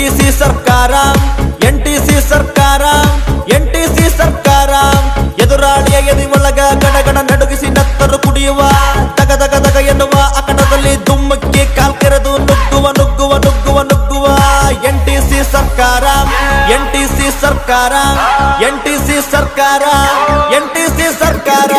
NTC ಸರ್ಕಾರ NTC ಸರ್ಕಾರ NTC ಸರ್ಕಾರ ಎದುರಾಳಿಯ ಎದಿ ಒಳಗ ಗಡಗಡ ನಡುಗಿಸಿ ನತ್ತರು ಕುಡಿಯುವ ತಗ ತಗ ತಗ ಎನ್ನುವ ಅಕಟದಲ್ಲಿ ದುಮ್ಮಕ್ಕೆ ಕಾಲ್ಕೆರೆದು ನುಗ್ಗುವ ನುಗ್ಗುವ ನುಗ್ಗುವ ನುಗ್ಗುವ NTC ಸರ್ಕಾರ NTC ಸರ್ಕಾರ NTC ಸರ್ಕಾರ NTC ಸರ್ಕಾರ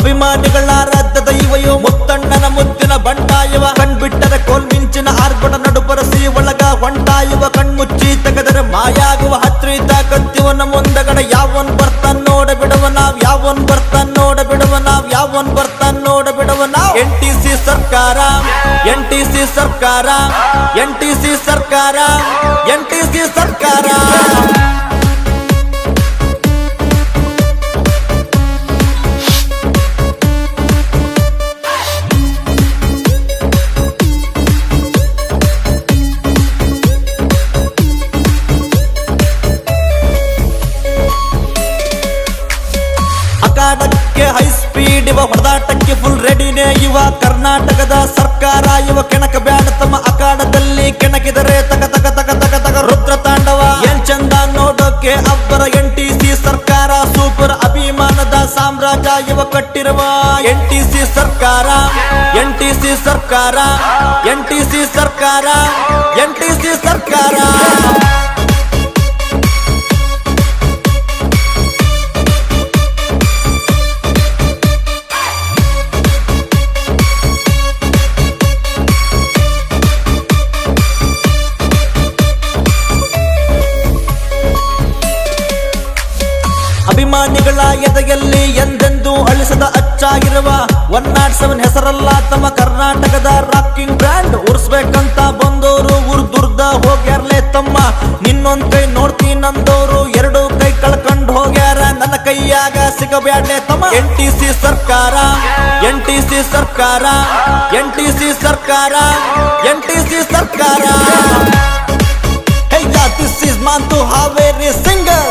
ಅಭಿಮಾನಿಗಳ ರಾಜ್ಯದ ಇವಯೋ ಮುತ್ತಣ್ಣನ ಮುದ್ದಿನ ಬಂಟಾಯವ ಕಣ್ಬಿಟ್ಟರೆ ಕೋಲ್ಮಿಂಚಿನ ಆರ್ಭಟ ನಡುಪರಸಿ ಒಳಗ ಹೊಂಟಾಯುವ ಕಣ್ಮುಚ್ಚಿ ತೆಗೆದರೆ ಮಾಯಾಗುವ ಹತ್ರಿತ ಕತ್ತಿವನ ಮುಂದಗಡ ಯಾವನ್ ಬರ್ತಾನ್ ನೋಡ ಬಿಡುವ ನಾವ್ ಯಾವನ್ ಬರ್ತಾನ್ ನೋಡ ಬಿಡುವ ನಾವ್ ಯಾವನ್ ಬರ್ತಾನ್ ನೋಡ ಬಿಡುವ ನಾವ್ NTC ಸರ್ಕಾರ NTC ಸರ್ಕಾರ NTC ಸರ್ಕಾರ NTC ಸರ್ಕಾರ ಅಖಾಡಕ್ಕೆ ಹೈ ಸ್ಪೀಡ್ ಇವ ಹೊಡೆದಾಟಕ್ಕೆ ಫುಲ್ ರೆಡಿನೇ ಇವ ಕರ್ನಾಟಕದ ಸರ್ಕಾರ ಇವ ಕೆಣಕ ಬ್ಯಾಡ ತಮ್ಮ ಅಖಾಡದಲ್ಲಿ ಕೆಣಕಿದರೆ ತಗ ತಗ ತಗ ತಗ ತಗ ರುದ್ರ ತಾಂಡವ ಏನ್ ಚಂದ ನೋಡೋಕೆ ಅಬ್ಬರ NTC ಸರ್ಕಾರ ಸೂಪರ್ ಅಭಿಮಾನದ ಸಾಮ್ರಾಜ್ಯ ಇವ ಕಟ್ಟಿರುವ NTC ಸರ್ಕಾರ NTC ಸರ್ಕಾರ NTC ಸರ್ಕಾರ NTC ಸರ್ಕಾರ ಅಭಿಮಾನಿಗಳ ಎದೆಯಲ್ಲಿ ಎಂದೆಂದೂ ಅಳಿಸದ ಅಚ್ಚಾಗಿರುವ 107 ಹೆಸರಲ್ಲ ತಮ್ಮ ಕರ್ನಾಟಕದ ರಾಕಿಂಗ್ ಬ್ರ್ಯಾಂಡ್ ಉರ್ಸ್ಬೇಕಂತ ಬಂದೋರು ಉರ್ದುರ್ದ ಹೋಗ್ಯಾರ್ಲೆ ತಮ್ಮ ನಿನ್ನೊಂದ್ ಕೈ ನೋಡ್ತೀನಂದೋರು ಎರಡು ಕೈ ಕಳ್ಕೊಂಡ್ ಹೋಗ್ಯಾರ ನನ್ನ ಕೈಯಾಗ ಸಿಗಬ್ಯಾಡ್ಲೆ ತಮ್ಮ NTC ಸರ್ಕಾರ NTC ಸರ್ಕಾರ NTC ಸರ್ಕಾರ NTC ಸರ್ಕಾರ Hey, yeah, this is Mantu Haveri singer.